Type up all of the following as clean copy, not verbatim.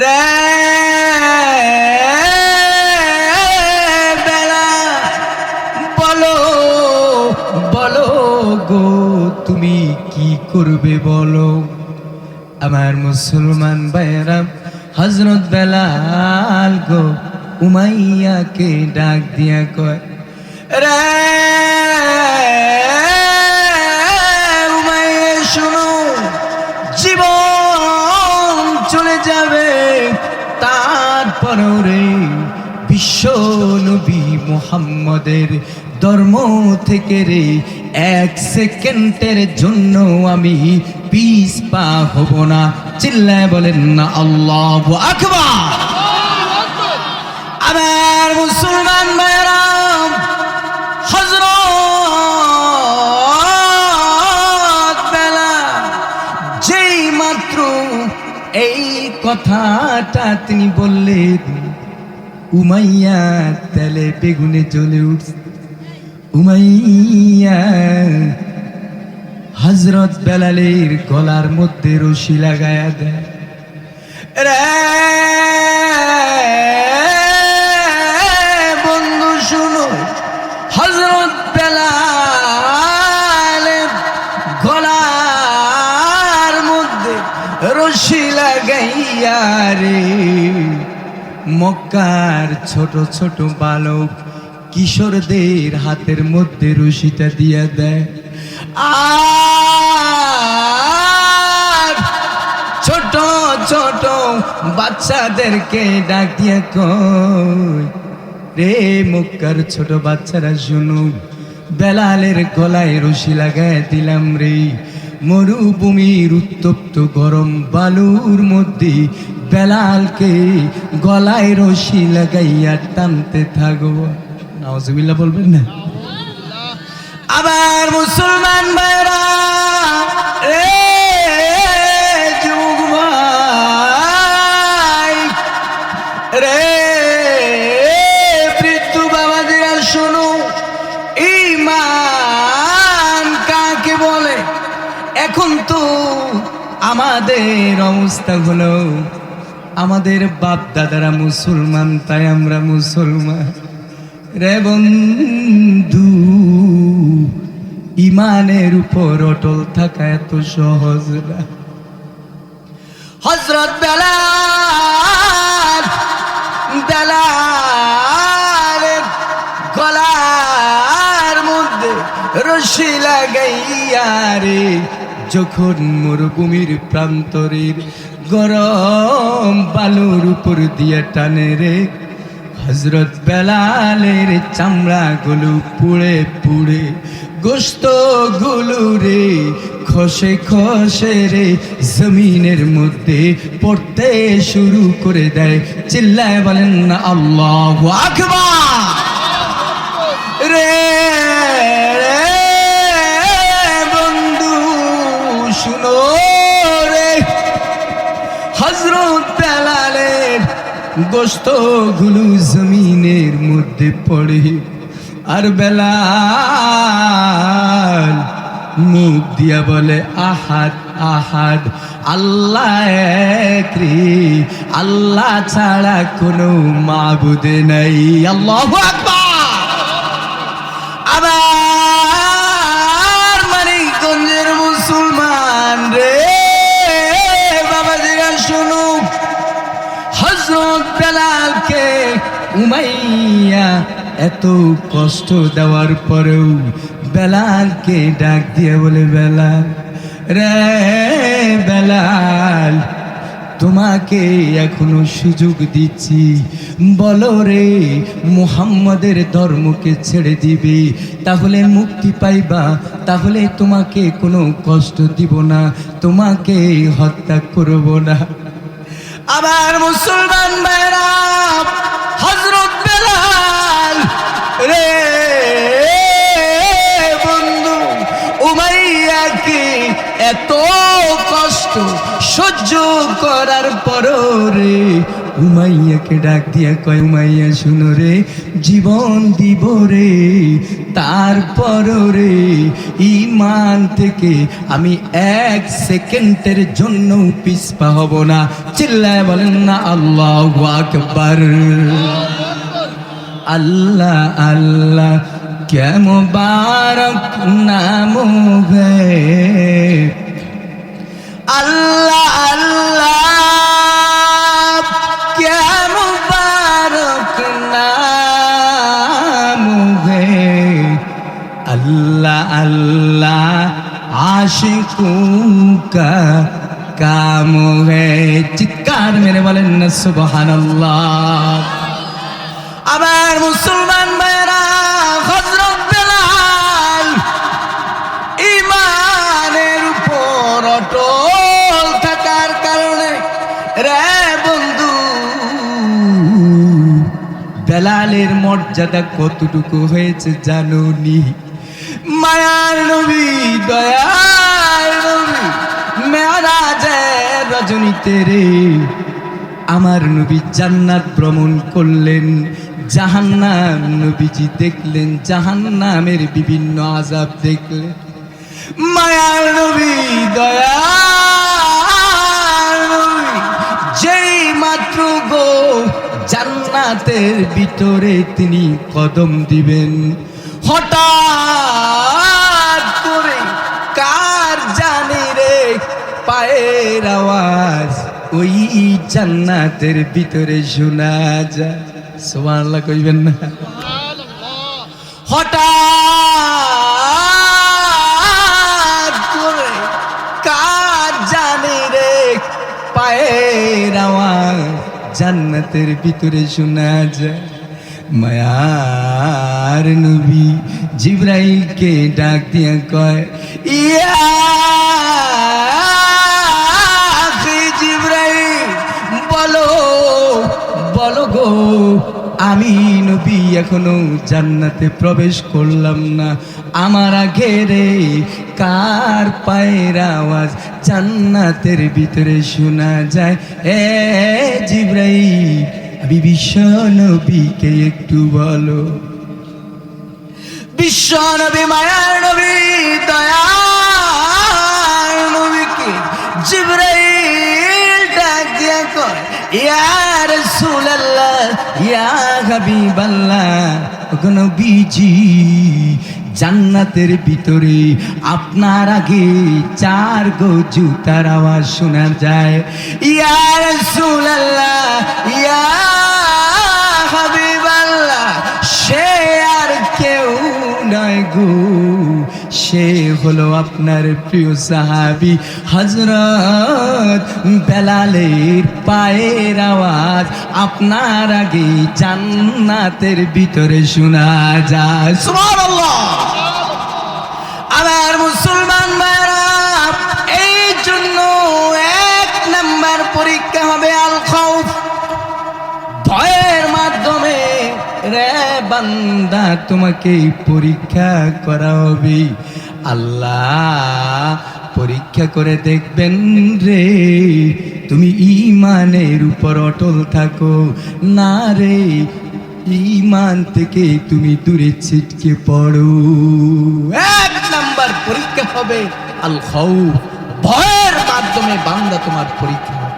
রে বেলা বলো বলো গো তুমি কি করবে বলো। আমার মুসলমান ভাইরা হযরত বেলাল গো উমাইয়াকে ডাক দিয়া কয়, রে উমাইয়া শোনো, জীবন চলে যাবে তারপরেও রে বিশ্ব নবী মুহাম্মদের ধর্ম থেকে রে এক সেকেন্ডের জন্য আমি পিছপা হব না। চিল্লায় বলেন না আল্লাহু আকবার। আমার মুসলমান ভাইরা হযরত বেলাল যেই মাত্র এই কথাটা তিনি বললেন, উমাইয়া তেলে বেগুনে জ্বলে উঠছে। উমাইয়া হযরত বেলালের গলার মধ্যে রশি লাগায়া দেয়। রে বন্ধু শুনো, হযরত বেলালের গলার মধ্যে রশি লাগাইয়া রে মক্কার ছোট ছোট বালক কিশোরদের হাতের মধ্যে রশিটা দিয়া দেয়। আর ছোট ছোট বাচ্চাদেরকে ডাক দিয়া কয়, রে মক্কার ছোট বাচ্চারা শুনো, বেলালের গলায় রশি লাগায় দিলাম রে, মরুভূমির উত্তপ্ত গরম বালুর মধ্যে বেলালকে গলায় রশি লাগাইয়া টানতে থাকবো। নাউজুবিল্লাহ বলবেন না? আবার মুসলমান ভাইরা রে যুবক ভাই রে বৃদ্ধ বাবাজিরা শোনো, ঈমান কাকে বলে? এখন তো আমাদের অবস্থা হলো আমাদের বাপ দাদারা মুসলমান তাই আমরা মুসলমান। রে বন্ধু, ইমানের উপর অটল থাকা এত সহজ না। হযরত বেলাল বেলালের গলার মধ্যে রশি লাগাইয়া রে যখন মরুভূমির প্রান্তরের গরম বালুর উপর দিয়া টানে রে, হযরত বেলালের চামড়া গুলো পুড়ে পুড়ে গোশত গুলো রে খসে খসে রে জমিনের মধ্যে পড়তে শুরু করে দেয়। চিল্লায় বলেন না আল্লাহু আকবার। রে বন্ধু শুনো রে, হযরত বেলালের গোশত গুলো জমিনের মধ্যে পড়ে, আর বেলাল মুখ দিয়া বলে আহাদ আহাদ, আল্লাহ এক রে, আল্লাহ ছাড়া কোনো মাবুদ নাই। আল্লাহু আকবার। আবার মানিকগঞ্জের মুসলমান রে বাবাজিরা শুনো, হযরত বেলালকে উমাইয়া এত কষ্ট দেওয়ার পরেও বেলালকে ডাক দিয়ে বলে, বেলাল রে বেলাল, তোমাকে এখনো সুযোগ দিচ্ছি, বলো রে মুহাম্মদের ধর্মকে ছেড়ে দিবে, তাহলে মুক্তি পাইবা, তাহলে তোমাকে কোনো কষ্ট দিব না, তোমাকে হত্যা করব না। আবার মুসলমান ভাইরা হযরত বেলাল রে বন্ধু উমাইয়াকে এত কষ্ট সহ্য করার পরও রে উমাইয়াকে ডাক দিয়া কয়, উমাইয়া শুনো রে, জীবন দিব রে, তারপর রে ঈমান থেকে আমি 1 সেকেন্ডের জন্য পিছপা হব না। চিল্লায় বলেন না আল্লাহু আকবার। আল্লাহ আল্লাহ क्या मुबारक नाम है, अल्लाह अल्लाह क्या मुबारक नाम है, अल्लाह अल्लाह आशिकों का काम है। चित्कार मेरे बोलें न सुबहानल्लाह। আবার মুসলমান ভাইরা, হযরত বেলাল ঈমানের উপর অটল থাকার কারণে রে বন্ধু, বেলালের মর্যাদা কতটুকু হয়েছে জানোনি? মায়ার নবী, দয়ার নবী মেরাজের রজনীতে রে আমার নবী জান্নাত ভ্রমণ করলেন, জাহান্নাম নবীজি দেখলেন, জাহান্নামের বিভিন্ন আযাব দেখলেন। মায়ার নবী, দয়ার নবী যেই মাত্র গো জান্নাতের ভিতরে তিনি কদম দিবেন, হঠাৎ করে কার জানি রে পায়ের আওয়াজ ওই জান্নাতের ভিতরে শোনা যায়। সুবহানাল্লাহ কইবেন না? হঠাৎ করে কার জানি রে পায়ের আওয়াজ জান্নাতের ভিতরে শোনা যায়। মায়ার নবী জিবরাইলকে ডাক দিয়া কয়, ইয়া বলো গো, আমি নবী এখনো জান্নাতে প্রবেশ করলাম না, আমার আগে রে কার পায়ের আওয়াজ জান্নাতের ভিতরে শোনা যায়? এ জিবরাইল, আমি বিশ্ব নবীকে একটু বলো। বিশ্ব নবী, মায়ার নবী, দয়ার নবীকে জিবরাইল ডাক দিয়া কয়, ইয়া রাসূলুল্লাহ, ইয়া হাবিবাল্লাহ, ওগো নবীজি জান্নাতের ভিতরে আপনার আগে 4 গো জুতার আওয়াজ শোনা যায়। ইয়া রাসূলুল্লাহ, ইয়া হাবিবাল্লাহ, সে আর কেউ নয় গো, সে হলো আপনার প্রিয় সাহাবী হযরত বেলালের পায়ের আওয়াজ আপনার আগে জান্নাতের ভিতরে শোনা যায়। সুবহানাল্লাহ। আমার মুসলমান ভাইরা, এই জন্য 1 নাম্বার পরীক্ষা হবে আল খাউফ, ভয়ের মাধ্যমে রে বান্দা তোমাকে পরীক্ষা করা হবে। আল্লাহ পরীক্ষা করে দেখবেন রে তুমি ঈমানের উপর অটল থাকো না রে ঈমান থেকে তুমি দূরে ছিটকে পড়ো। 1 নাম্বার পরীক্ষা হবে আল খাউফ, ভয়ের মাধ্যমে বান্দা তোমার পরীক্ষা হবে।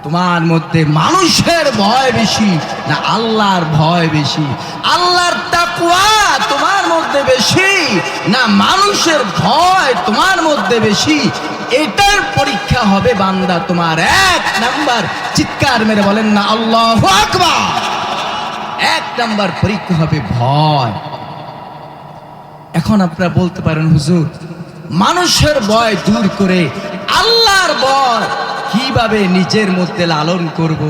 তোমার মধ্যে মানুষের ভয় বেশি না আল্লাহর ভয় বেশি? আল্লাহর তাকওয়া তোমার মধ্যে বেশি না মানুষের ভয় তোমার মধ্যে বেশি? এটার পরীক্ষা হবে বান্দা তোমার। 1 নাম্বার, চিৎকার মেরে বলেন না আল্লাহু আকবার। 1 নাম্বার পরীক্ষা হবে ভয়। এখন আপনারা বলতে পারেন হুজুর, মানুষের ভয় দূর করে আল্লাহর ভয় কিভাবে নিজের মধ্যে লালন করব,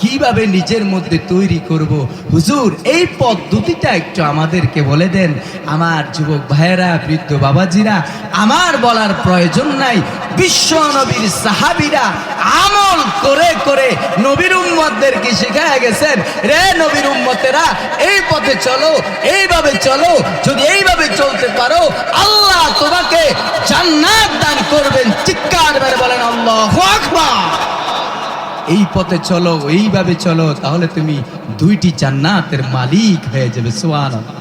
কিভাবে নিজের মধ্যে তৈরি করব? হুজুর এই পদ্ধতিটা একটু আমাদেরকে বলে দেন। আমার যুবক ভাইয়েরা, বৃদ্ধ বাবাজিরা, আমার বলার প্রয়োজন নাই। বিশ্ব নবীর সাহাবীরা আমল করে করে নবীর উম্মতদেরকে শিখায়া গেছেন, রে নবীর উম্মতেরা এই পথে চলো, এইভাবে চলো, যদি এইভাবে চলতে পারো আল্লাহ তোমাকে জান্নাত দান করবেন। চিৎকার মেরে বলেন আল্লাহু আকবার। এই পথে চলো, এইভাবে চলো, তাহলে তুমি 2টি জান্নাতের মালিক হয়ে যাবে। সুবহানাল্লাহ।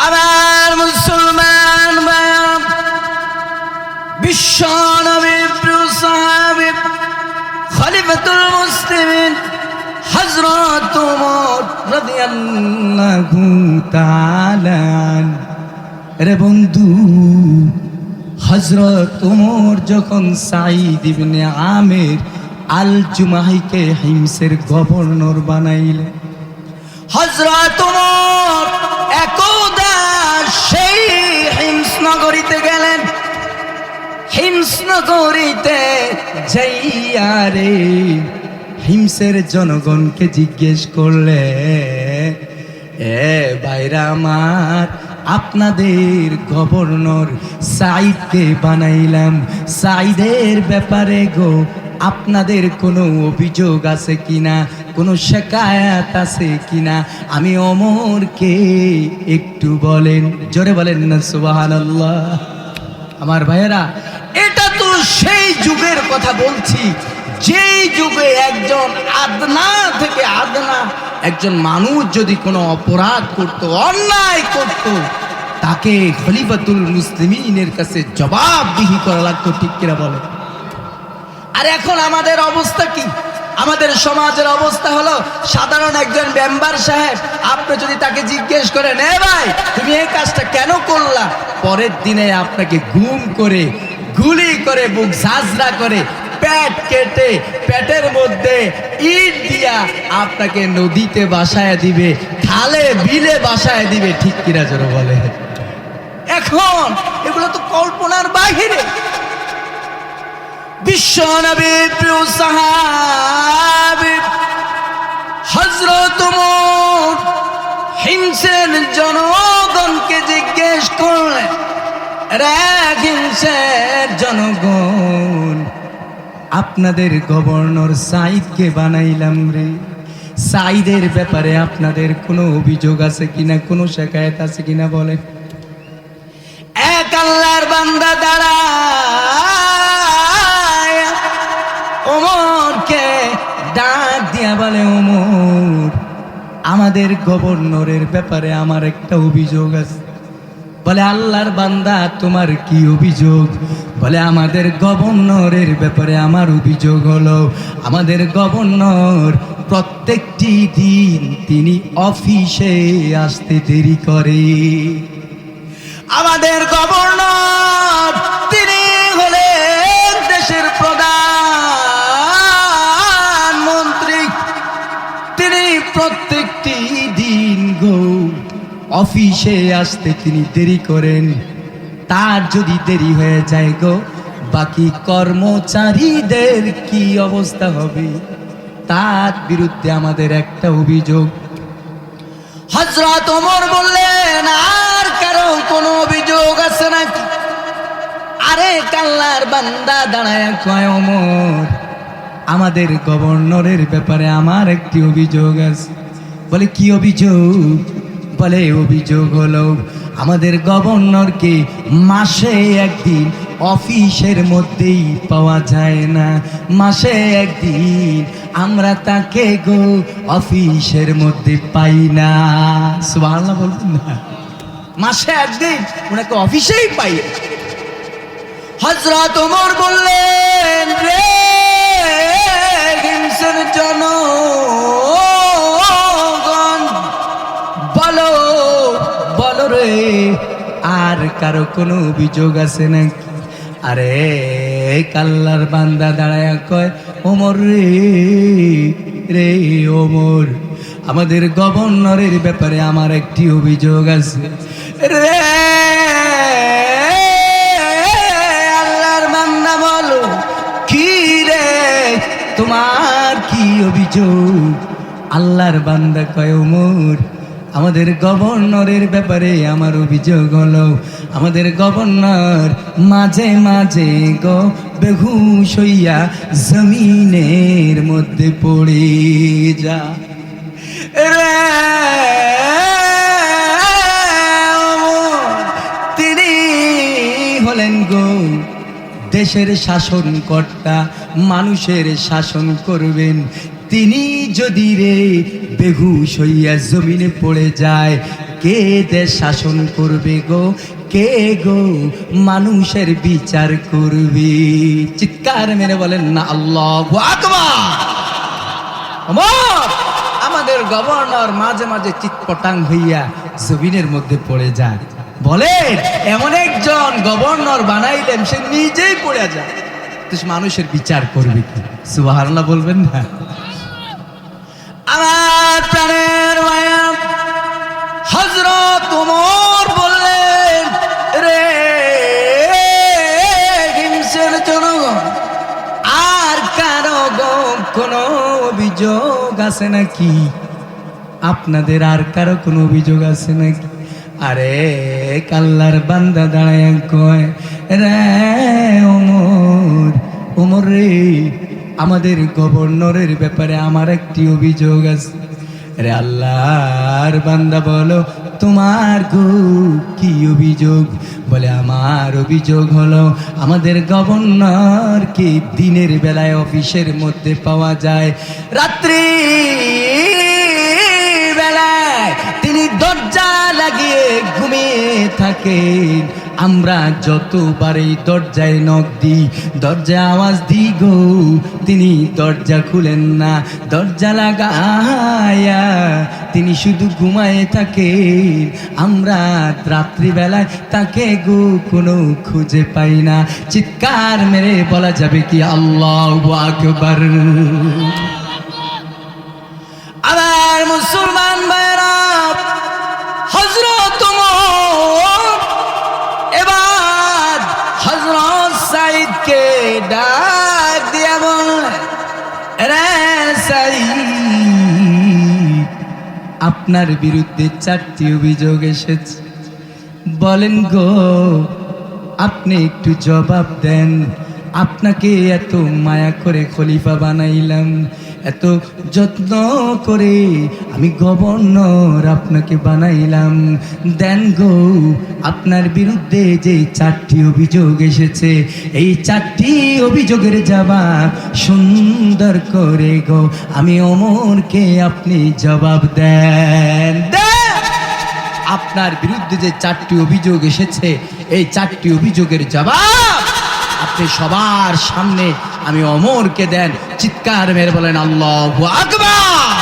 আমার মুসলমান ভাইরা, বিশ্ব নবীর প্রিয় সাহাবী খলিফাতুল মুসলিমিন হযরত ওমর রাদিয়াল্লাহু তাআলা, রে বন্ধু, হযরত ওমর যখন সাঈদ ইবনে আমির আল জুমাহিকে হিমসের গভর্নর বানাইলেন, হযরত ওমর একদা সেই হিমস নগরীতে গেলেন। হিমস নগরীতে যাইয়া রে হিমসের জনগণকে জিজ্ঞেস করলে, এ ভাইরা আমার, আপনাদের গভর্নর সাঈদকে বানাইলাম, সাঈদের ব্যাপারে গো আপনাদের কোনো অভিযোগ আছে কিনা, কোনো শিকায়াত আছে কিনা, আমি ওমরকে একটু বলেন। জোরে বলেন না সুবহানাল্লাহ। আমার ভাইয়েরা, এটা তো সেই যুগের কথা বলছি, যেই যুগে একজন আদনা থেকে আদনা একজন মানুষ যদি কোনো অপরাধ করত, অন্যায় করত, তাকে খলিফাতুল মুসলিমিনের কাছে জবাবদিহি করা লাগতো। ঠিক কিনা বলে? আর এখন আমাদের অবস্থা কি? আমাদের সমাজের অবস্থা হলো, সাধারণ একজন মেম্বার সাহেব আপনি যদি তাকে জিজ্ঞেস করেন, এ ভাই তুমি এই কাজটা কেন করলা, পরের দিনে আপনাকে গুম করে, গুলি করে, বুক ঝাঁঝরা করে, পেট কেটে পেটের মধ্যে ইট দিয়া আপনাকে নদীতে ভাসায় দিবে, খালে বিলে ভাসায় দিবে। ঠিক কিনা জোরে বলে? এখন এগুলো তো কল্পনার বাহিরে। বিশ্ব নবীর প্রিয় সাহাবী হযরত ওমর হিমসের জনগণকে জিজ্ঞেস করলেন, রে হিমসের জনগণ, আপনাদের গভর্নর সাঈদকে বানাইলাম রে, সাঈদের ব্যাপারে আপনাদের কোনো অভিযোগ আছে কিনা, কোনো শিকায়াত আছে কিনা বলে। এক আল্লাহর বান্দা দাঁড়ায় ওমরকে ডাক দিয়া বলে, ওমর, আমাদের গভর্নরের ব্যাপারে আমার একটা অভিযোগ আছে। বলে, আল্লাহর বান্দা তোমার কি অভিযোগ? বলে, আমাদের গভর্নরের ব্যাপারে আমার অভিযোগ হলো, আমাদের গভর্নর প্রত্যেকটি দিন তিনি অফিসে আসতে দেরি করে। আমাদের গভর্নর তিনি হলেন দেশের প্রধানমন্ত্রী, তিনি প্রত্যেকটি দিন গো অফিসে আসতে তিনি দেরি করেন। তার যদি দেরি হয়ে যায় গো, বাকি কর্মচারীদের কি অবস্থা হবে? তার বিরুদ্ধে আমাদের একটা অভিযোগ। হযরত ওমর বললেন, আর কারো কোনো অভিযোগ আছে নাকি? আরে আল্লাহর বান্দা দাঁড়ায় কয়, ওমর, আমাদের গভর্নরের ব্যাপারে আমার একটি অভিযোগ আছে। বলে, কি অভিযোগ? বলে, অভিযোগ হলো আমাদের গভর্নরকে মাসে একদিন অফিসের মধ্যেই পাওয়া যায় না, মাসে একদিন আমরা তাকে গো অফিসের মধ্যে পাই না। সুবহানাল্লাহ বলবেন না? মাসে একদিন ওনাকে অফিসেই পাই। হযরত ওমর বললেন, রে হিমসের জনগণ, বলো বলো রে, আর কারো কোনো অভিযোগ আছে নাকি? আরে আল্লাহর বান্দা দাঁড়ায় কয়, ওমর রে, রে ওমর, আমাদের গভর্নরের ব্যাপারে আমার একটি অভিযোগ আছে রে। আল্লাহর বান্দা বলো, কি রে, তোমার কি অভিযোগ? আল্লাহর বান্দা কয়, ওমর, আমাদের গভর্নরের ব্যাপারে আমার অভিযোগ হলো, আমাদের গভর্নর মাঝে মাঝে গো বেহুশ হইয়া জমিনের মধ্যে পড়ে যা রে। তিনি হলেন গো দেশের শাসনকর্তা, মানুষের শাসন করবেন, তিনি যদি রে বেহুশ হইয়া জমিনে পড়ে যায়, কে দেশ শাসন করবে গো? কে গো মানুষের বিচার করবে? চিৎকার মেরে বলেন না আল্লাহু আকবার। আমাদের গভর্নর মাঝে মাঝে চিৎপটাং হইয়া জমিনের মধ্যে পড়ে যায়। বলেন এমন একজন গভর্নর বানাইলেন, সে নিজেই পড়ে যায়, তো মানুষের বিচার করবে কি? সুবহানাল্লাহ বলবেন না? আমার প্রাণের মায়া হযরত ওমর বললেন, রে হিমসের জনগণ, আর কারো কোনো অভিযোগ আছে নাকি? আপনাদের আর কারো কোনো অভিযোগ আছে নাকি? আরে আল্লাহর বান্দা দাঁড়ায় কয়, রে ওমর, ওমর রে, আমাদের গভর্নরের ব্যাপারে আমার একটি অভিযোগ আছে। রে আল্লাহর বান্দা বলো, তোমার গো কি অভিযোগ? বলে আমার অভিযোগ হলো, আমাদের গভর্নরকে দিনের বেলায় অফিসের মধ্যে পাওয়া যায়, রাত্রি বেলায় তিনি দরজা লাগিয়ে ঘুমিয়ে থাকেন। আমরা যতবার এই দরজায় নক দিই, দরজা আওয়াজ দিই গো, তিনি দরজা খুলেন না, দরজা লাগায়া তিনি শুধু ঘুমায়ে থাকেন। আমরা রাত্রিবেলায় তাকে গো কোনো খুঁজে পাই না। চিৎকার মেরে বলা যাবে কি আল্লাহু আকবার? আমার মুসলমান ভাইরা, হযরত ওমর এবার হযরত সাইদকে ডাক দিয়া বললেন, রে সাইদ, আপনার বিরুদ্ধে 4টি অভিযোগ এসেছে, বলেন গো, আপনি একটু জবাব দেন। আপনাকে এত মায়া করে খলিফা বানাইলাম, এত যত্ন করে আমি গভর্নর আপনাকে বানাইলাম, দেন গো, আপনার বিরুদ্ধে যে 4টি অভিযোগ এসেছে, এই 4টি অভিযোগের জবাব সুন্দর করে গো আমি ওমরকে আপনি জবাব দেন। আপনার বিরুদ্ধে যে 4টি অভিযোগ এসেছে, এই 4টি অভিযোগের জবাব আপনি সবার সামনে আমি ওমরকে দেন। চিৎকার মেরে বলেন আল্লাহু আকবার।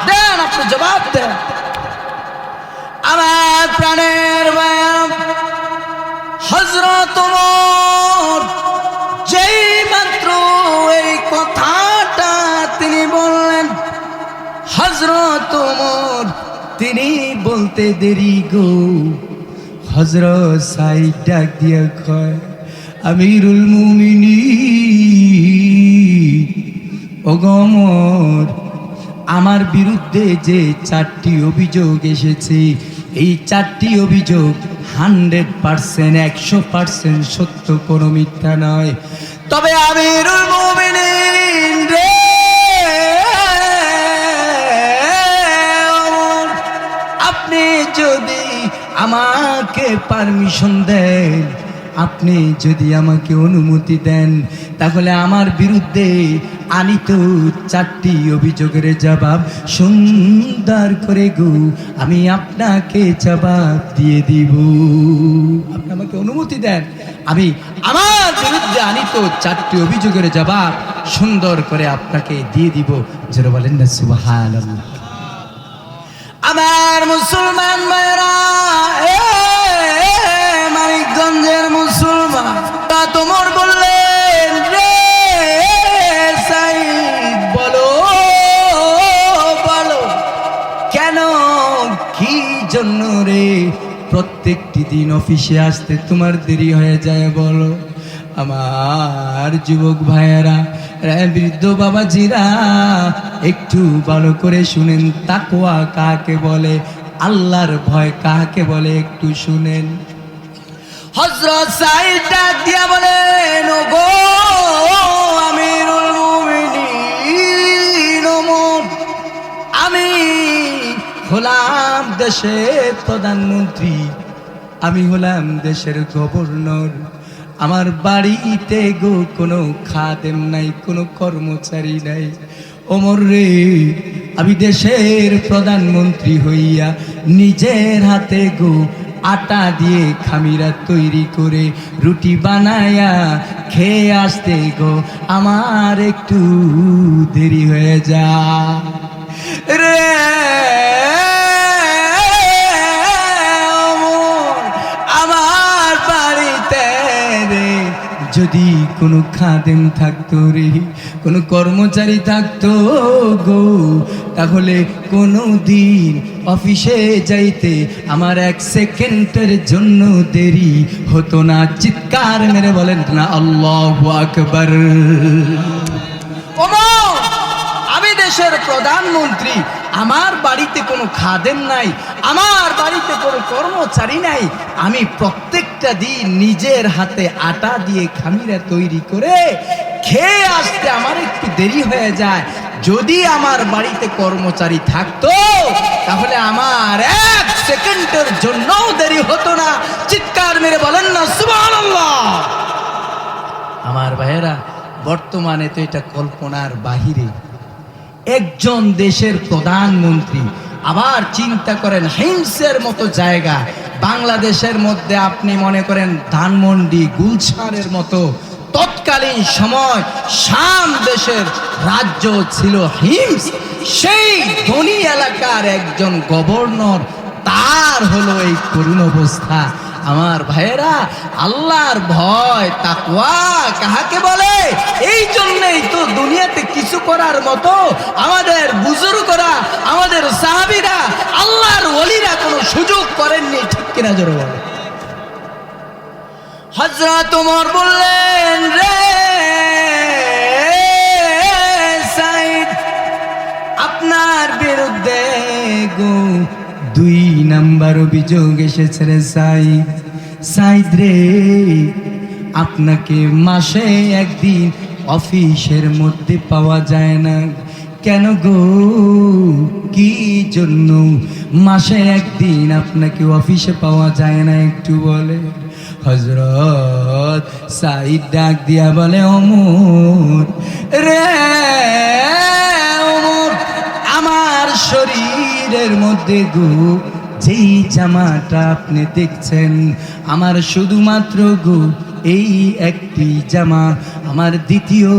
দেন, আপনি জবাব দেন। আমার প্রাণের ভাইয়া, হযরত ওমর যেই মাত্র এই কথাটা তিনি বললেন, হযরত ওমর তিনি বলতে দেরি গো, হযরত সাইদ ডাক দিয়া কয়, আমিরুল মুমিনিন, ওগো ওমর, আমার বিরুদ্ধে যে 4টি অভিযোগ এসেছে, এই 4টি অভিযোগ 100%, 100% সত্য, কোনো মিথ্যা নয়। তবে আমিরুল মুমিনিন রে, আপনি যদি আমাকে পারমিশন দেন, আপনি যদি আমাকে অনুমতি দেন, তাহলে আমার বিরুদ্ধে আনিত 4টি অভিযোগের জবাব সুন্দর করে গো আমি আপনাকে জবাব দিয়ে দিব। আপনি আমাকে অনুমতি দেন, আমি আমার বিরুদ্ধে আনিত 4টি অভিযোগের জবাব সুন্দর করে আপনাকে দিয়ে দিব। যারা বলেন না সুবহানাল্লাহ। আমার মুসলমান ভাইরা, মানিকগঞ্জের মুসলমান, ওমর বললেন, রে সাইদ, বলো বলো, কেন, কি জন্য রে প্রত্যেকটি দিন অফিসে আসতে তোমার দেরি হয়ে যায় বলো? আমার যুবক ভাইয়েরা, বৃদ্ধ বাবাজিরা, একটু ভালো করে শুনেন, তাকওয়া কাকে বলে, আল্লাহর ভয় কাকে বলে, একটু শুনেন। হযরত সাইদ ডাক দিয়া বলেন, ওগো আমিরুল মুমিনিন ওমর, আমি হলাম দেশের প্রধানমন্ত্রী, আমি হলাম দেশের গভর্নর, আমার বাড়িতে গো কোনো খাদেম নাই, কোনো কর্মচারী নাই। ওমর রে, আমি দেশের প্রধানমন্ত্রী হইয়া নিজের হাতে গো আটা দিয়ে খামিরা তৈরি করে রুটি বানায়া খেয়ে আসতে গো আমার একটু দেরি হয়ে যায় রে। আমার বাড়িতে রে যদি কোনো খাদেম থাকতো রে, কোনো কর্মচারী থাকতো গো, তাহলে কোনো দিন অফিসে যাইতে আমার 1 সেকেন্ডের জন্য দেরি হতো না। চিৎকার মেরে বলেন না আল্লাহু আকবার। আমি দেশের প্রধানমন্ত্রী, আমার বাড়িতে কোনো খাদেম নাই, আমার বাড়িতে কোনো কর্মচারী নাই, আমি প্রত্যেকটা দিন নিজের হাতে আটা দিয়ে খামিরা তৈরি করে খেয়ে আসতে আমার একটু দেরি হয়ে যায়। যদি আমার বাড়িতে কর্মচারী থাকতো তাহলে আমার 1 সেকেন্ডের জন্যও দেরি হতো না। চিৎকার মেরে বলেন না সুবহানাল্লাহ। আমার ভাইয়েরা, বর্তমানে তো এটা কল্পনার বাহিরে। একজন দেশের প্রধানমন্ত্রী, আবার চিন্তা করেন হিমসের মতো জায়গা, বাংলাদেশের মধ্যে আপনি মনে করেন ধানমন্ডি, গুলশানের মতো তৎকালীন সময় শাম দেশের রাজ্য ছিল হিমস। সেই ধনী এলাকার একজন গভর্নর, তার হলো এই করুণ অবস্থা। আমার ভাইয়েরা, আল্লাহর ভয় তাকওয়া কাহাকে বলে? এই জন্যই তো দুনিয়াতে কিছু করার মতো আমাদের বুজুর্গরা, আমাদের সাহাবীরা, আল্লাহর ওলিরা কোনো সুযোগ করেননি। ঠিক কিনা জোরে বলে? হযরত ওমর বললেন, রে সাইদ, আপনার বিরুদ্ধে গো 2 নাম্বার অভিযোগ এসেছে রে সাইদ। সাইদ রে, আপনাকে মাসে 1 দিন অফিসের মধ্যে পাওয়া যায় না। কেন গো, কি জন্য মাসে 1 দিন আপনাকে অফিসে পাওয়া যায় না একটু বলে? হযরত সাইদ ডাক দিয়া বলে, ওমর রে ওমর, আমার শরীরের মধ্যে গো যেই জামাটা আপনি দেখছেন, আমার শুধুমাত্র গো এই একটি জামা, আমার দ্বিতীয়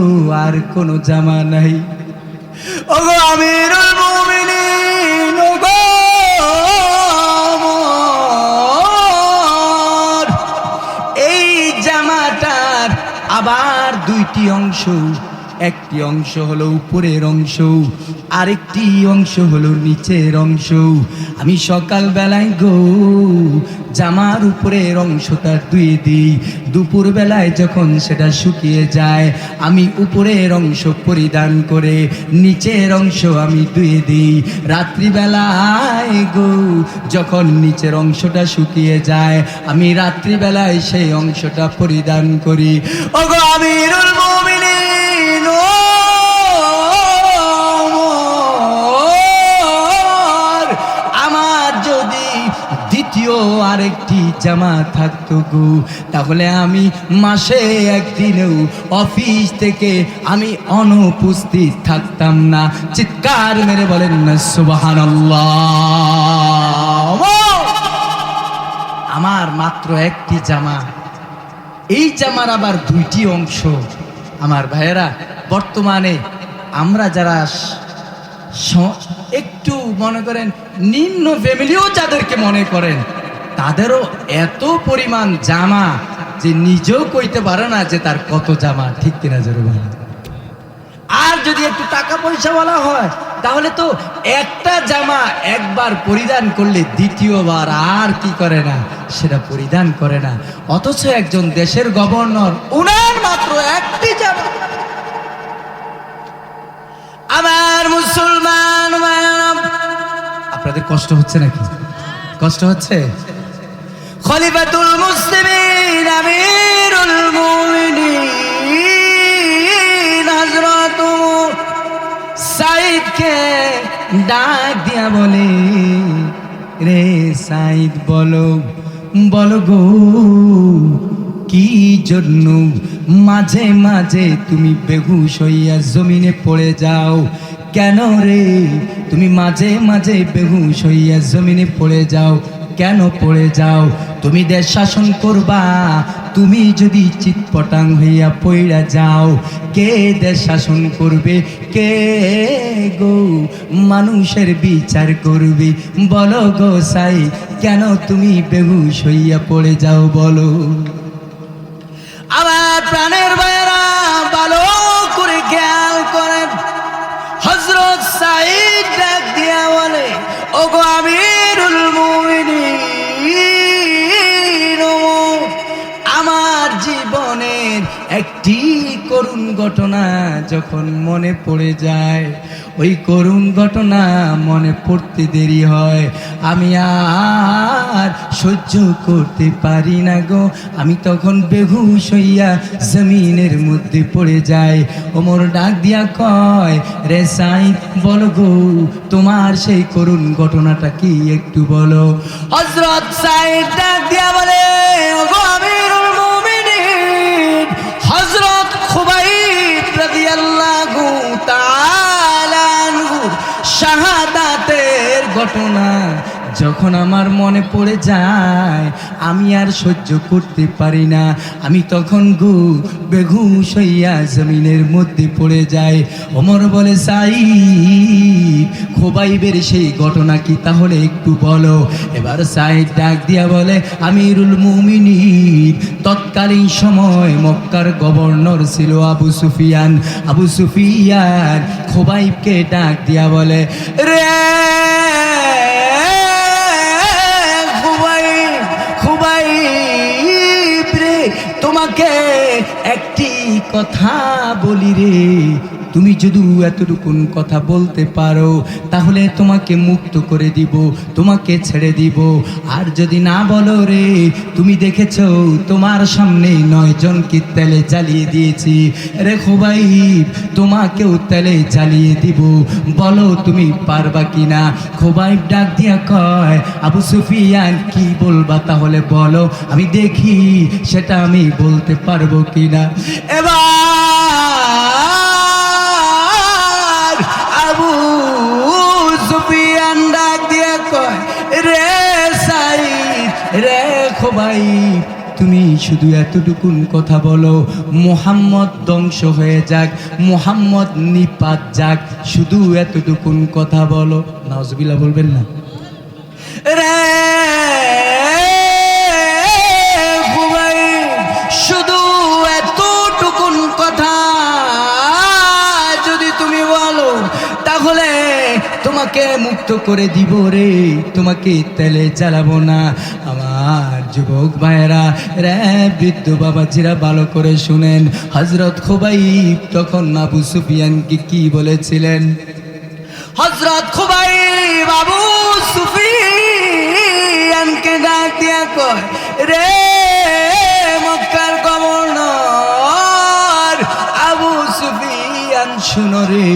আর কোনো জামা নাই। ওগো আমিরুল মুমিনিন, ওগো ওমর, এই জামাটার আবার 2টি অংশ। একটি অংশ হলো উপরের অংশ, আরেকটি অংশ হলো নিচের অংশ। আমি সকাল বেলায় গো জামার উপরের অংশটা ধুয়ে দিই, দুপুর বেলায় যখন সেটা শুকিয়ে যায় আমি উপরের অংশ পরিধান করে নিচের অংশ আমি ধুয়ে দিই। রাত্রিবেলায় গো যখন নিচের অংশটা শুকিয়ে যায় আমি রাত্রিবেলায় সেই অংশটা পরিধান করি। ওগো আমিরুল মুমিনিন, আমার যদি দ্বিতীয় আরেকটি জামা থাকতো গো, তাহলে আমি মাসে 1 দিনেও অফিস থেকে আমি অনুপস্থিত থাকতাম না। চিৎকার মেরে বলেন না সুবহানাল্লাহ। আমার মাত্র 1টি জামা, এই জামার আবার 2টি অংশ। আমার ভাইয়েরা, বর্তমানে আমরা যারা একটু মনে করেন নিম্ন ফ্যামিলিও যাদেরকে মনে করেন, তাদেরও এত পরিমাণ জামা যে নিজেও কইতে পারে না যে তার কত জামা। ঠিক কিনা জোরে বলেন? আর যদি একটু টাকা পয়সা বলা হয় তাহলে তো একটা জামা একবার পরিধান করলে দ্বিতীয়বার আর কি করে না, সেটা পরিধান করে না। অথচ একজন দেশের গভর্নর, উনার মাত্র 1টি জামা। আমার মুসলমান, আপনাদের কষ্ট হচ্ছে নাকি? কষ্ট হচ্ছে? খলিফাতুল মুসলিমিন আমিরুল মুমিনিন হযরত সাইদকে ডাক দিয়া বলে, রে সাইদ, বলো বলো গো, কি জন্য মাঝে মাঝে তুমি বেহুশ হইয়া জমিনে পড়ে যাও? কেন রে তুমি মাঝে মাঝে বেহুশ হইয়া জমিনে পড়ে যাও? কেন পড়ে যাও? তুমি দেশ শাসন করবা, তুমি যদি চিৎপটাং হইয়া পইড়া যাও, কে দেশ শাসন করবে? কে গো মানুষের বিচার করবে? বলো গো সাই, কেন তুমি বেহুশ হইয়া পড়ে যাও বলো? আমার প্রাণের ভাইয়েরা ভালো করে খেয়াল করেন, হযরত সাঈদ ডাক দিয়া বলে, ওগো আমিরুল মুমিনিন, আমার জীবনের একটি করুণ ঘটনা যখন মনে পড়ে যায়, ওই করুণ ঘটনা মনে পড়তে দেরি হয়, আমি আর সহ্য করতে পারি না গো, আমি তখন বেহুশ হইয়া জমিনের মধ্যে পড়ে যাই। ওমর ডাক দিয়া কয়, রে সাঈদ বলো গো তোমার সেই করুণ ঘটনাটা কি একটু বলো? হযরত সাঈদ ডাক দিয়া বলে, ওগো আমিরুল মুমিনিন, হযরত খুবাইব রাদিয়াল্লাহু তাআলা আনহু শাহাদাতের ঘটনা যখন আমার মনে পড়ে যায়, আমি আর সহ্য করতে পারি না, আমি তখন বেহুশ হইয়া জমিনের মধ্যে পড়ে যাই। ওমর বলে, সাঈদ খুবাইবের সেই ঘটনা কি তাহলে একটু বলো? এবার সাঈদ ডাক দিয়া বলে, আমিরুল মুমিনিন, তৎকালীন সময় মক্কার গভর্নর ছিল আবু সুফিয়ান। আবু সুফিয়ান খুবাইবকে ডাক দিয়া বলে, রে তোমাকে একটি কথা বলি রে, তুমি যদি এতটুকুন কথা বলতে পারো তাহলে তোমাকে মুক্ত করে দিব, তোমাকে ছেড়ে দিব। আর যদি না বলো রে, তুমি দেখেছো তোমার সামনে 9 জনকে তেলে জ্বালিয়ে দিয়েছি, রে খুবাইব তোমাকেও তেলে জ্বালিয়ে দিব, বলো তুমি পারবা কিনা? খুবাইব ডাক দিয়া কয়, আবু সুফিয়ান কি বলবা তাহলে বলো, আমি দেখি সেটা আমি বলতে পারবো কিনা। এবার আবু সুফিয়ান ডাক দিয়া কয়, রে সাঈদ, রে খুবাইব, তুমি শুধু এতটুকুন কথা বলো, মুহাম্মদ ধ্বংস হয়ে যাক, মুহাম্মদ নিপাত যাক, শুধু এতটুকুন কথা বলো। নাউজুবিল্লাহ বলবেন না? রে খুবাইব, শুধু এতটুকুন কথা যদি তুমি বলো তাহলে তোমাকে মুক্ত করে দিব রে, তোমাকে তেলে জ্বালাবো না। আমার যুবক ভাইয়েরা, রে বৃদ্ধ বাবাজিরা ভালো করে শুনেন, হযরত খুবাইব তখন আবু সুফিয়ানকে কি বলেছিলেন? হযরত খুবাইব আবু সুফিয়ানকে ডাক দিয়া কয়, রে মক্কার গভর্নর আবু সুফিয়ান, শুনো রে,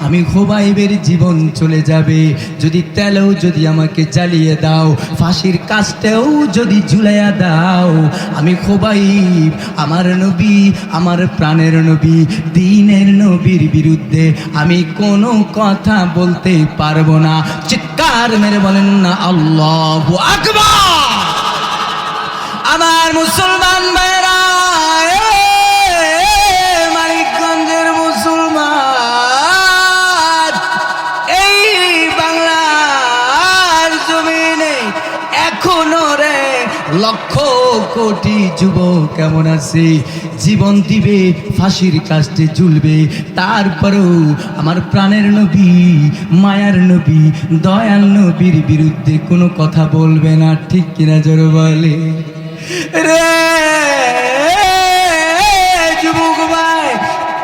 আমি খুবাইবের জীবন চলে যাবে, যদি তেলেও যদি আমাকে জ্বালিয়ে দাও, ফাঁসির কাস্টেও যদি ঝুলাইয়া দাও, আমি খুবাইব আমার নবী, আমার প্রাণের নবী, দ্বীনের নবীর বিরুদ্ধে আমি কোনো কথা বলতে পারবো না। চিৎকার মেরে বলেন না আল্লাহু আকবার। আমার মুসলমান ভাইরা, মানিকগঞ্জের মুসলমান, এই বাংলার জমিনে এখনো রে লক্ষ কোটি যুবক কেমন আছে, জীবন দিবে, ফাঁসির কাস্টে ঝুলবে, তারপরেও আমার প্রাণের নবী, মায়ার নবী, দয়াল নবীর বিরুদ্ধে কোনো কথা বলবে না। ঠিক কিনা জোরে বলে রে যুবক ভাই?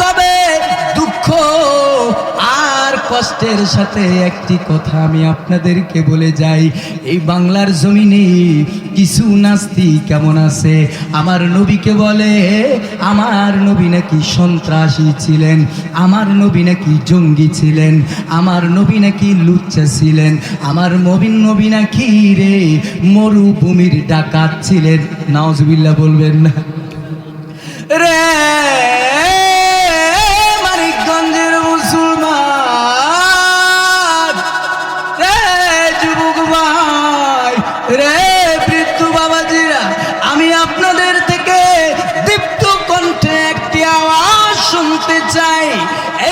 তবে দুঃখ আর কষ্ট কষ্টের সাথে একটি কথা আমি আপনাদেরকে বলে যাই, এই বাংলার জমিনে কিছু নাস্তিক কেমন আছে, আমার নবীকে বলে আমার নবী নাকি সন্ত্রাসী ছিলেন, আমার নবী নাকি জঙ্গি ছিলেন, আমার নবী নাকি লুচ্চা ছিলেন, আমার নবী নাকি রে মরুভূমির ডাকাত ছিলেন। নাউজুবিল্লাহ বলবেন না রে মানিকগঞ্জের মুসলমান, রে যুবক ভাই, রে বৃদ্ধ বাবাজিরা, আমি আপনাদের থেকে দীপ্ত কণ্ঠে একটি আওয়াজ শুনতে চাই।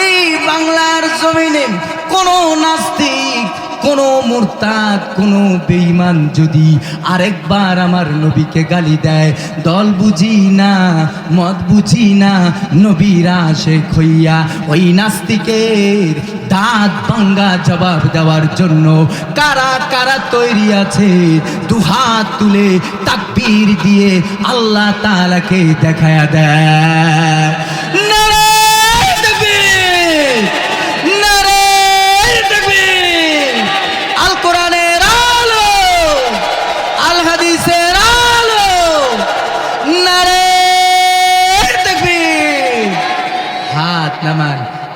এই বাংলার জমিনে কোনো নাস্তিক, কোনো মুরতাদ, কোনো বেঈমান যদি আরেকবার আমার নবীকে গালি দেয়, দল বুঝি না, মত বুঝি না, নবীর আশিক হইয়া ওই নাস্তিকের দাঁত ভাঙ্গা জবাব দেওয়ার জন্য কারা কারা তৈরি আছে? দুহাত তুলে তাকবীর দিয়ে আল্লাহ তাআলাকে দেখায়া দেয়।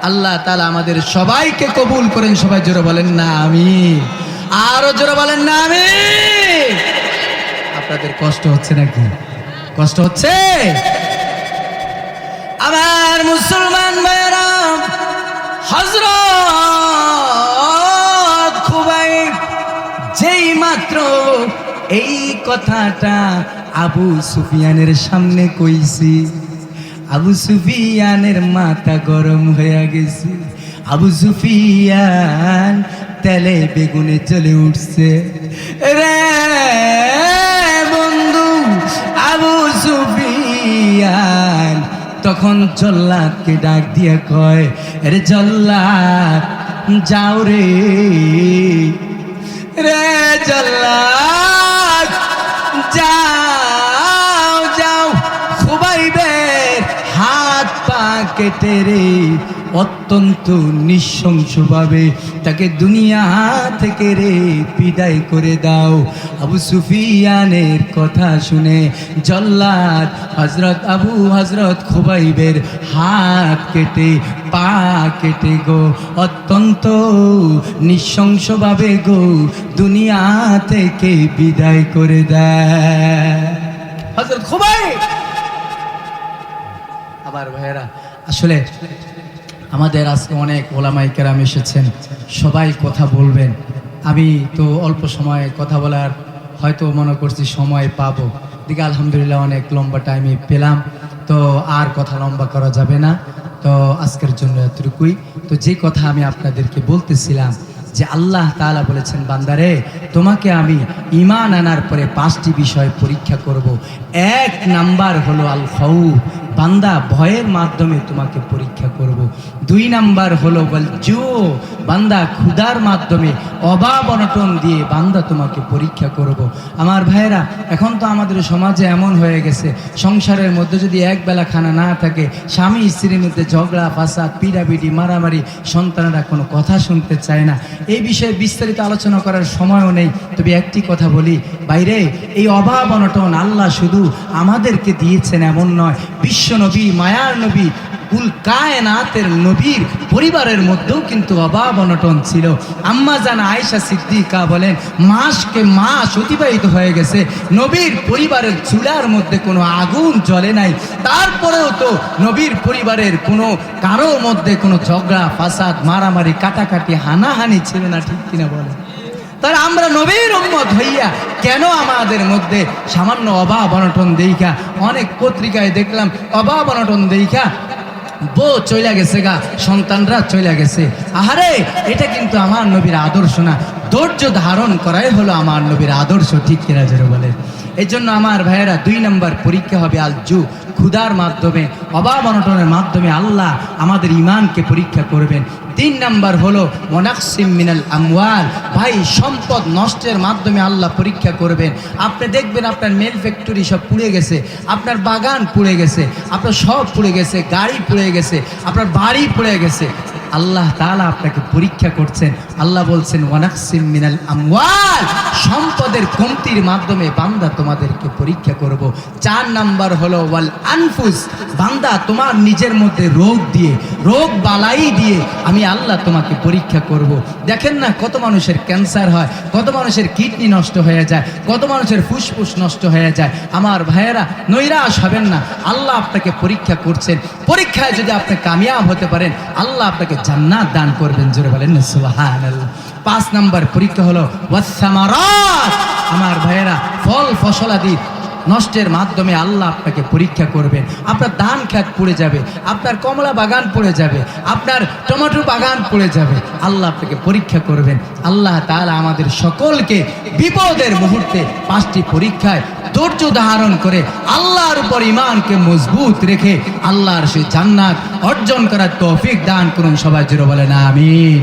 আল্লাহ তাআলা আমাদের সবাইকে কবুল করেন। সবাই জোরে বলেন না আমিন, আরো জোরে বলেন না আমিন। আপনাদের কষ্ট হচ্ছে নাকি? কষ্ট হচ্ছে? আমার মুসলমান ভাইরা, হযরত খুবাইব যেই মাত্র এই কথাটা আবু সুফিয়ানের সামনে কইছি, আবু সুফিয়ানের মাথা গরম হয়ে গেছে। আবু সুফিয়ান তেলে বেগুনে চলে উঠছে। রে বন্ধু আবু সুফিয়ান তখন জল্লাদকে ডাক দিয়ে কয়, রে জল্লাদ যাও রে, রে জল্লাদ যাও যাও, খুবাইবের হাত পা কেটে রে অত্যন্ত নৃশংসভাবে তাকে দুনিয়া থেকে রে বিদায় করে দাও। আবু সুফিয়ানের কথা শুনে জল্লাদ হযরত খুবাইবের হাত কেটে পা কেটে গো অত্যন্ত নৃশংসভাবে গো দুনিয়া থেকে বিদায় করে দেয় হযরত খুবাইব। আবার ভাইয়েরা, আসলে আমাদের আজকে অনেক ওলামায়ে কেরাম এসেছেন, সবাই কথা বলবেন। আমি তো অল্প সময়ে কথা বলার হয়তো মনে করছি সময় পাবো, দিকে আলহামদুলিল্লাহ অনেক লম্বা টাইমে পেলাম, তো আর কথা লম্বা করা যাবে না, তো আজকের জন্য এতটুকুই। তো যে কথা আমি আপনাদেরকে বলতেছিলাম যে আল্লাহ তাআলা বলেছেন, বান্দারে তোমাকে আমি ঈমান আনার পরে 5টি বিষয় পরীক্ষা করব। 1 নাম্বার হলো আল খাউফ, বান্দা ভয়ের মাধ্যমে তোমাকে পরীক্ষা করব। 2 নাম্বার হলো বল জু, বান্দা ক্ষুধার মাধ্যমে অভাব অনটন দিয়ে বান্দা তোমাকে পরীক্ষা করব। আমার ভাইয়েরা, এখন তো আমাদের সমাজে এমন হয়ে গেছে, সংসারের মধ্যে যদি এক বেলা খানা না থাকে, স্বামী স্ত্রীর মধ্যে ঝগড়া ফাসাদ, পিড়াপিড়ি, মারামারি, সন্তানেরা কোনো কথা শুনতে চায় না। এই বিষয়ে বিস্তারিত আলোচনা করার সময়ও নেই, তবে একটি কথা বলি, বাইরে এই অভাব অনটন আল্লাহ শুধু আমাদেরকে দিয়েছেন এমন নয়, বিশ্ব নবী, মায়ার নবী, কুল কায়নাতের নবীর পরিবারের মধ্যেও কিন্তু অভাব অনটন ছিল। আম্মা জান আয়েশা সিদ্দিকা বলেন, মাসকে মাস অতিবাহিত হয়ে গেছে, নবীর পরিবারের চুলার মধ্যে কোনো আগুন জ্বলে নাই, তারপরেও তো নবীর পরিবারের কোনো কারো মধ্যে কোনো ঝগড়া ফাসাদ, মারামারি, কাটাকাটি, হানাহানি ছিল না, ঠিক কিনা বলেন? তার আমরা নবীর উম্মত হইয়া কেন আমাদের মধ্যে সামান্য অভাব অনটন দেইখা, অনেক পত্রিকায় দেখলাম অভাব অনটন দেইখা বউ চইলা গেছে গা, সন্তানরা চইলা গেছে। আহারে, এটা কিন্তু আমার নবীর আদর্শ না। ধৈর্য ধারণ করাই হলো আমার নবীর আদর্শ, ঠিক কিনা জোরে বলে? এই জন্য আমার ভাইয়েরা 2 নম্বর পরীক্ষা হবে আল জু, ক্ষুধার মাধ্যমে, অভাব অনটনের মাধ্যমে আল্লাহ আমাদের ঈমানকে পরীক্ষা করবেন। 3 নাম্বার হলো মুনাকসিম মিনাল আমওয়াল, ভাই সম্পদ নষ্টের মাধ্যমে আল্লাহ পরীক্ষা করবেন। আপনি দেখবেন আপনার মেল ফ্যাক্টরি সব পুড়ে গেছে, আপনার বাগান পুড়ে গেছে, আপনার সব পুড়ে গেছে, গাড়ি পুড়ে গেছে, আপনার বাড়ি পুড়ে গেছে, আল্লাহ তাআলা আপনাকে পরীক্ষা করছেন। আল্লাহ বলছেন ওয়ানাকসিম মিনাল আমওয়াল, সম্পদের কমতির মাধ্যমে বান্দা তোমাদেরকে পরীক্ষা করব। 4 নাম্বার হলো ওয়াল আনফুস, বান্দা তোমার নিজের মধ্যে রোগ দিয়ে, রোগ বালাই দিয়ে আমি আল্লাহ তোমাকে পরীক্ষা করব। দেখেন না কত মানুষের ক্যান্সার হয়, কত মানুষের কিডনি নষ্ট হয়ে যায়, কত মানুষের ফুসফুস নষ্ট হয়ে যায়। আমার ভাইয়েরা নৈরাশ হবেন না, আল্লাহ আপনাকে পরীক্ষা করছেন। পরীক্ষায় যদি আপনি কামিয়াব হতে পারেন আল্লাহ আপনাকে জান্নাত দান করবেন। জোরে বলেন না সুবহানাল্লাহ। 5 নাম্বার পরীক্ষা হলো ওয়াসসামারাত, আমার ভাইয়েরা ফল ফসলাদি নষ্টের মাধ্যমে আল্লাহ আপনাকে পরীক্ষা করবেন। আপনার ধান খেত পড়ে যাবে, আপনার কমলা বাগান পড়ে যাবে, আপনার টমেটো বাগান পড়ে যাবে, আল্লাহ আপনাকে পরীক্ষা করবেন। আল্লাহ তাআলা আমাদের সকলকে বিপদের মুহূর্তে 5টি পরীক্ষায় ধৈর্য ধারণ করে আল্লাহর উপর ঈমানকে মজবুত রেখে আল্লাহর সেই জান্নাত অর্জন করার তৌফিক দান করুন। সবাই জোরে বলেন আমিন।